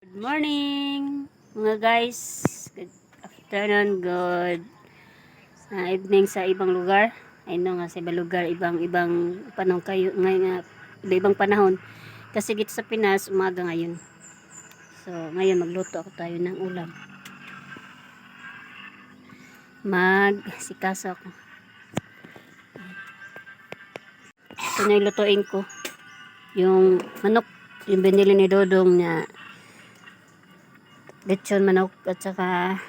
Good morning mga guys. Good afternoon, good evening sa ibang lugar. I know nga sa ibang lugar, ibang panahon kayo ngayon nga, ibang panahon. Kasi dito sa Pinas, umaga ngayon. So, ngayon magluto ako tayo ng ulam. Magsikaso ako. Ito na ilutuin ko. Yung manok, yung binili ni Dodong na lechon manok at saka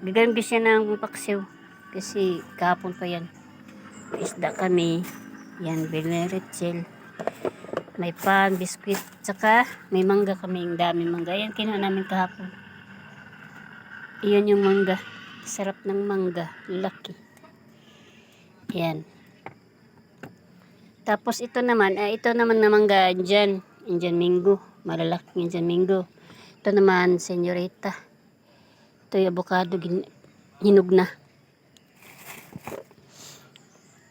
gagawin ko siya ng paksiw kasi kahapon pa yan. Isda kami yan, binerechel, may pan, biskwit, saka may mangga kami, ang dami mangga yan, kinuha namin kahapon. Iyon yung mangga, sarap ng mangga, laki yan. Tapos ito naman na mangga Indian Mingo, malalaking Indian Mingo. Ito naman senyorita, ito yung avocado hinog na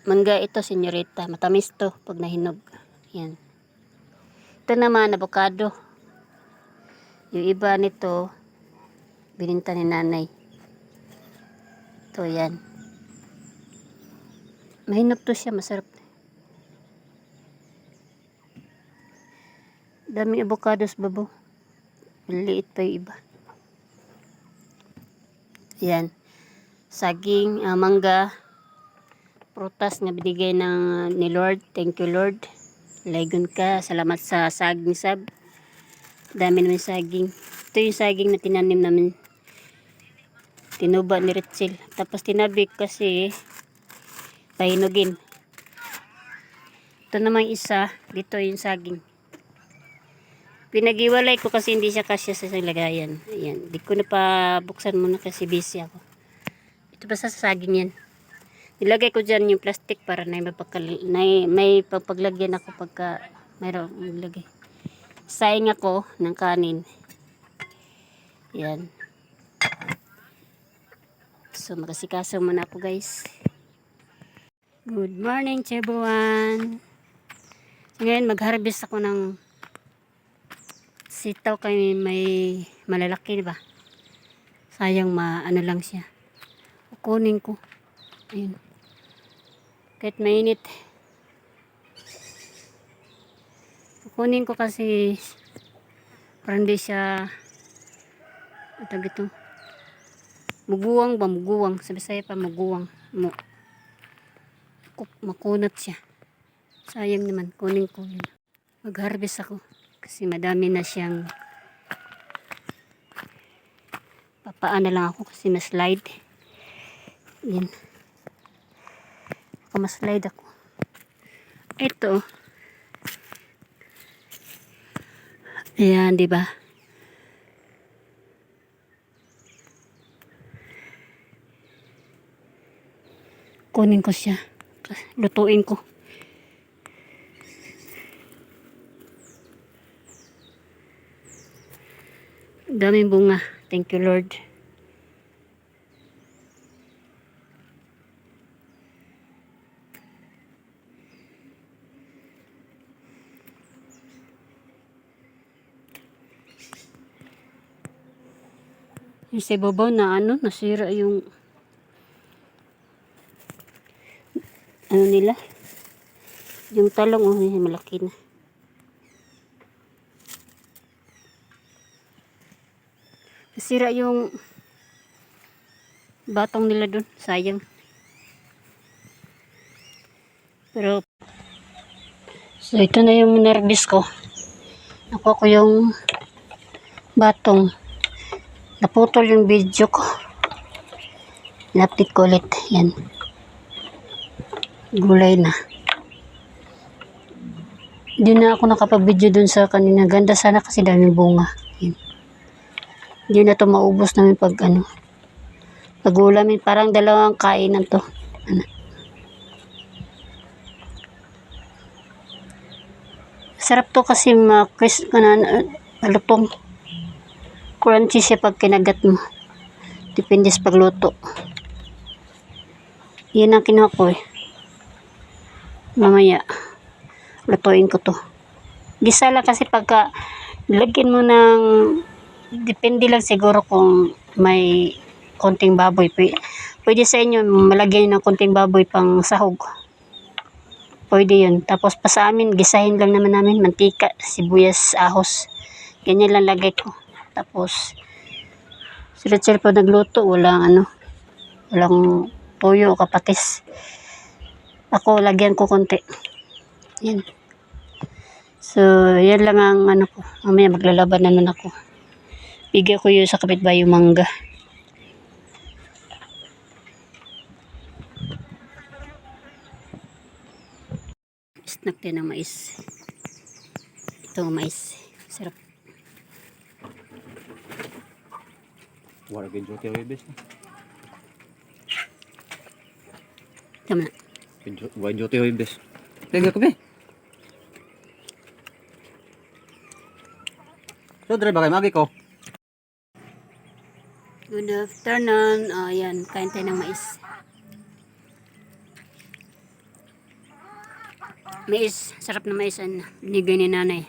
mangga. Ito senyorita, matamis to pag nahinog yan. Ito naman avocado, yung iba nito bininta ni nanay. Ito yan, mahinog to siya, masarap. Daming avocados babo, liit pa yung iba yan. Saging, mangga, prutas na binigay ni Lord. Thank you Lord, laygon ka, salamat sa saging sab, dami naman saging. Ito yung saging na tinanim namin, tinuba ni Rachel, tapos tinabik kasi pahinugin. Ito namang isa, dito yung saging pinagiwalay ko kasi hindi siya kasya sa lagayan. Ayan, di ko na pa buksan muna kasi busy ako. Ito basta sa saging yan, nilagay ko dyan yung plastic para may papaglagyan ako pagka mayroong ilagay. Saing ako ng kanin yan. So makasikaso muna ako guys. Good morning Cebuan. Ngayon mag-harvest ako ng sitaw, kay may malalaki ba, sayang ano lang siya, kukunin ko. Ayun, kahit mainit kukunin ko kasi para hindi siya ito muguwang ba, muguwang sa Bisaya pa, muguwang makunat siya, sayang naman, kunin ko yun. Mag-harvest ako kasi madami na siyang, papaan na lang ako kasi ma-slide yan, ma-slide ako. Ito ayan, diba, kunin ko siya, lutuin ko. Daming bunga, thank you Lord. Yung sa babaw na nasira yung nila, yung talong, malaki na. Nasira yung batong nila dun, sayang. Pero so ito na yung nervous ko, nakuha ko yung batong, naputol yung video ko, napit ko ulit yan, gulay na. Hindi na ako nakapag-video dun sa kanina, ganda sana kasi daming bunga yan. Hindi na to maubos namin pag pag-ulamin, parang dalawang kainan to. Sarap to kasi malutong, crunchy siya pag kinagat mo, depende sa pagluto. Yan ang kinuha ko mamaya lutuin ko to, Gisa lang kasi pagka lagyan mo ng, depende lang siguro kung may konting baboy. Pwede sa inyo malagyan ng konting baboy pang sahog. Pwede yun. Tapos pa sa amin, gisahin lang naman namin mantika, sibuyas, ahos. Ganyan lang lagay ko. Tapos, si Rachel po nagluto, walang toyo o kapatis. Ako, lagyan ko konti. Yan. So, yan lang ang ko. Mamaya maglalaban naman ako. Bigyan ko yun sa kapitbahay yung mangga. Snack din ng mais. Ito ang mais. Sarap. Wala kang jote huibes. Tama na. Wala jote huibes. Tega ko be. So, dre ba kay magi ko? Good afternoon. Ayan, kain tayo ng mais. Mais, sarap na mais. Binigay ni nanay.